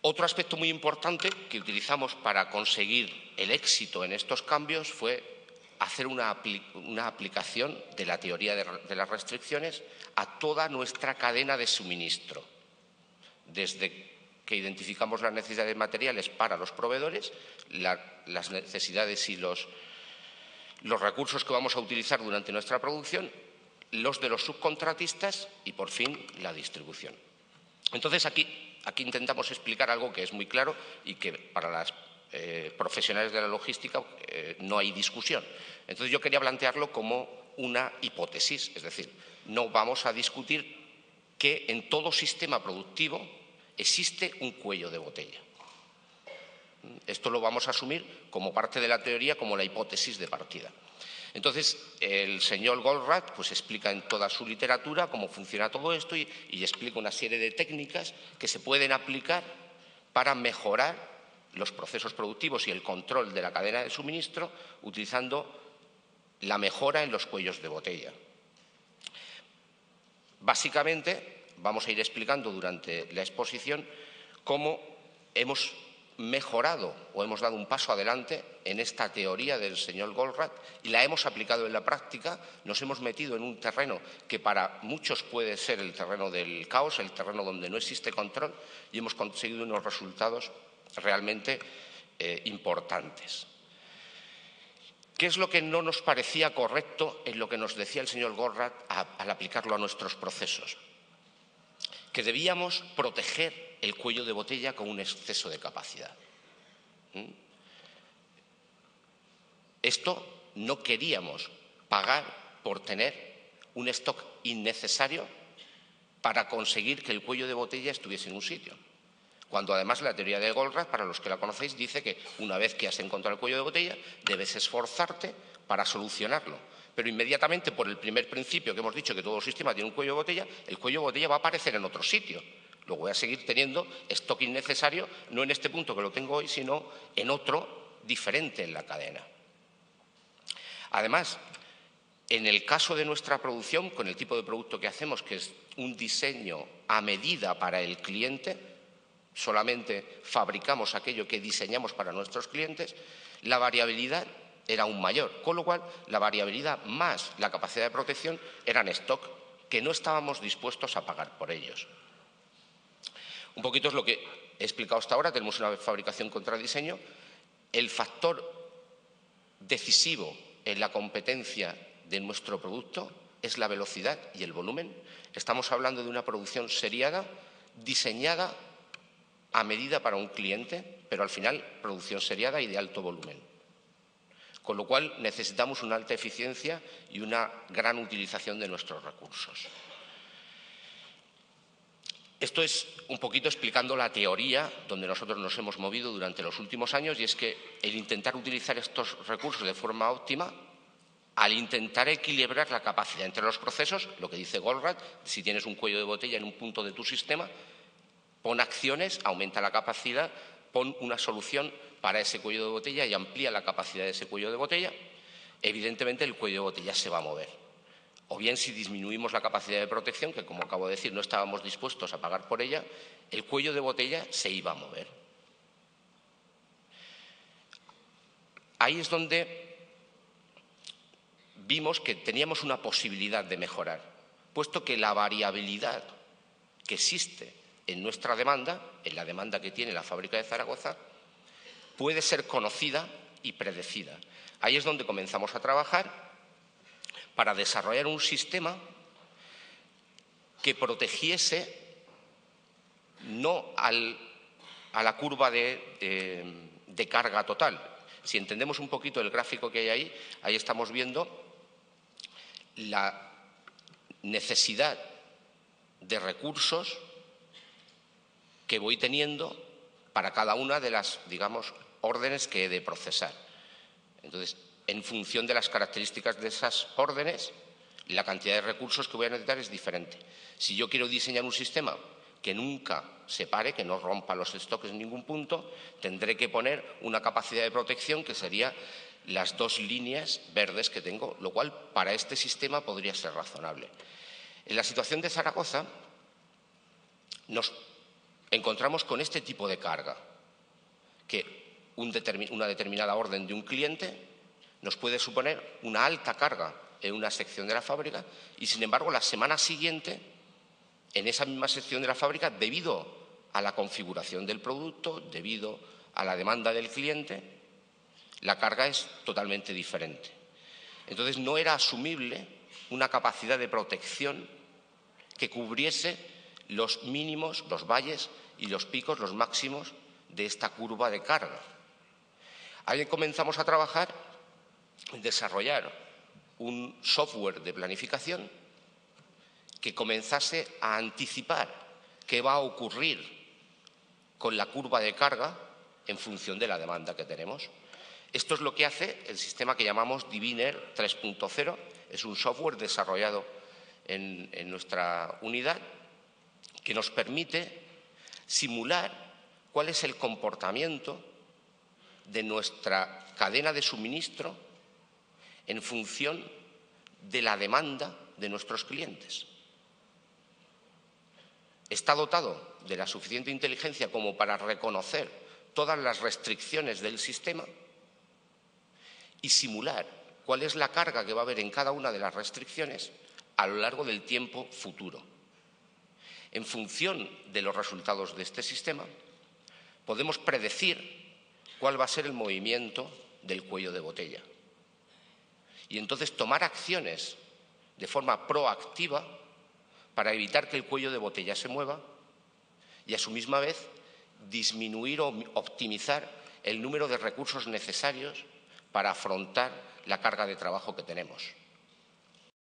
Otro aspecto muy importante que utilizamos para conseguir el éxito en estos cambios fue hacer una aplicación de la teoría de las restricciones a toda nuestra cadena de suministro, desde que identificamos las necesidades materiales para los proveedores, las necesidades y los recursos que vamos a utilizar durante nuestra producción, los de los subcontratistas y, por fin, la distribución. Entonces, aquí intentamos explicar algo que es muy claro y que para las profesionales de la logística no hay discusión. Entonces, yo quería plantearlo como una hipótesis, es decir, no vamos a discutir que en todo sistema productivo existe un cuello de botella. Esto lo vamos a asumir como parte de la teoría, como la hipótesis de partida. Entonces, el señor Goldratt pues, explica en toda su literatura cómo funciona todo esto y explica una serie de técnicas que se pueden aplicar para mejorar los procesos productivos y el control de la cadena de suministro utilizando la mejora en los cuellos de botella. Básicamente, vamos a ir explicando durante la exposición cómo hemos mejorado o hemos dado un paso adelante en esta teoría del señor Goldratt y la hemos aplicado en la práctica. Nos hemos metido en un terreno que para muchos puede ser el terreno del caos, el terreno donde no existe control, y hemos conseguido unos resultados realmente importantes. ¿Qué es lo que no nos parecía correcto en lo que nos decía el señor Goldratt al aplicarlo a nuestros procesos? Que debíamos proteger el cuello de botella con un exceso de capacidad. Esto no queríamos pagar por tener un stock innecesario para conseguir que el cuello de botella estuviese en un sitio. Cuando además la teoría de Goldratt, para los que la conocéis, dice que una vez que has encontrado el cuello de botella, debes esforzarte para solucionarlo. Pero inmediatamente, por el primer principio que hemos dicho, que todo sistema tiene un cuello de botella, el cuello de botella va a aparecer en otro sitio. Lo voy a seguir teniendo stock innecesario, no en este punto que lo tengo hoy, sino en otro diferente en la cadena. Además, en el caso de nuestra producción, con el tipo de producto que hacemos, que es un diseño a medida para el cliente, solamente fabricamos aquello que diseñamos para nuestros clientes, la variabilidad era aún mayor, con lo cual la variabilidad más la capacidad de protección eran stock que no estábamos dispuestos a pagar por ellos. Un poquito es lo que he explicado hasta ahora. Tenemos una fabricación contra diseño. El factor decisivo en la competencia de nuestro producto es la velocidad y el volumen. Estamos hablando de una producción seriada, diseñada a medida para un cliente, pero al final producción seriada y de alto volumen. Con lo cual necesitamos una alta eficiencia y una gran utilización de nuestros recursos. Esto es un poquito explicando la teoría donde nosotros nos hemos movido durante los últimos años, y es que el intentar utilizar estos recursos de forma óptima, al intentar equilibrar la capacidad entre los procesos, lo que dice Goldratt, si tienes un cuello de botella en un punto de tu sistema, pon acciones, aumenta la capacidad, pon una solución para ese cuello de botella y amplía la capacidad de ese cuello de botella. Evidentemente el cuello de botella se va a mover. O bien, si disminuimos la capacidad de protección, que como acabo de decir no estábamos dispuestos a pagar por ella, el cuello de botella se iba a mover. Ahí es donde vimos que teníamos una posibilidad de mejorar, puesto que la variabilidad que existe en nuestra demanda, en la demanda que tiene la fábrica de Zaragoza, puede ser conocida y predecida. Ahí es donde comenzamos a trabajar para desarrollar un sistema que protegiese no a la curva de carga total. Si entendemos un poquito el gráfico que hay ahí estamos viendo la necesidad de recursos que voy teniendo para cada una de las, digamos, órdenes que he de procesar. Entonces, en función de las características de esas órdenes, la cantidad de recursos que voy a necesitar es diferente. Si yo quiero diseñar un sistema que nunca se pare, que no rompa los stocks en ningún punto, tendré que poner una capacidad de protección que sería las dos líneas verdes que tengo, lo cual para este sistema podría ser razonable. En la situación de Zaragoza nos encontramos con este tipo de carga, que una determinada orden de un cliente nos puede suponer una alta carga en una sección de la fábrica y, sin embargo, la semana siguiente, en esa misma sección de la fábrica, debido a la configuración del producto, debido a la demanda del cliente, la carga es totalmente diferente. Entonces, no era asumible una capacidad de protección que cubriese los mínimos, los valles y los picos, los máximos de esta curva de carga. Ahí comenzamos a trabajar en desarrollar un software de planificación que comenzase a anticipar qué va a ocurrir con la curva de carga en función de la demanda que tenemos. Esto es lo que hace el sistema que llamamos Diviner 3.0. Es un software desarrollado en nuestra unidad que nos permite simular cuál es el comportamiento de nuestra cadena de suministro en función de la demanda de nuestros clientes. Está dotado de la suficiente inteligencia como para reconocer todas las restricciones del sistema y simular cuál es la carga que va a haber en cada una de las restricciones a lo largo del tiempo futuro. En función de los resultados de este sistema, podemos predecir cuál va a ser el movimiento del cuello de botella. Y entonces tomar acciones de forma proactiva para evitar que el cuello de botella se mueva y, a su misma vez, disminuir o optimizar el número de recursos necesarios para afrontar la carga de trabajo que tenemos.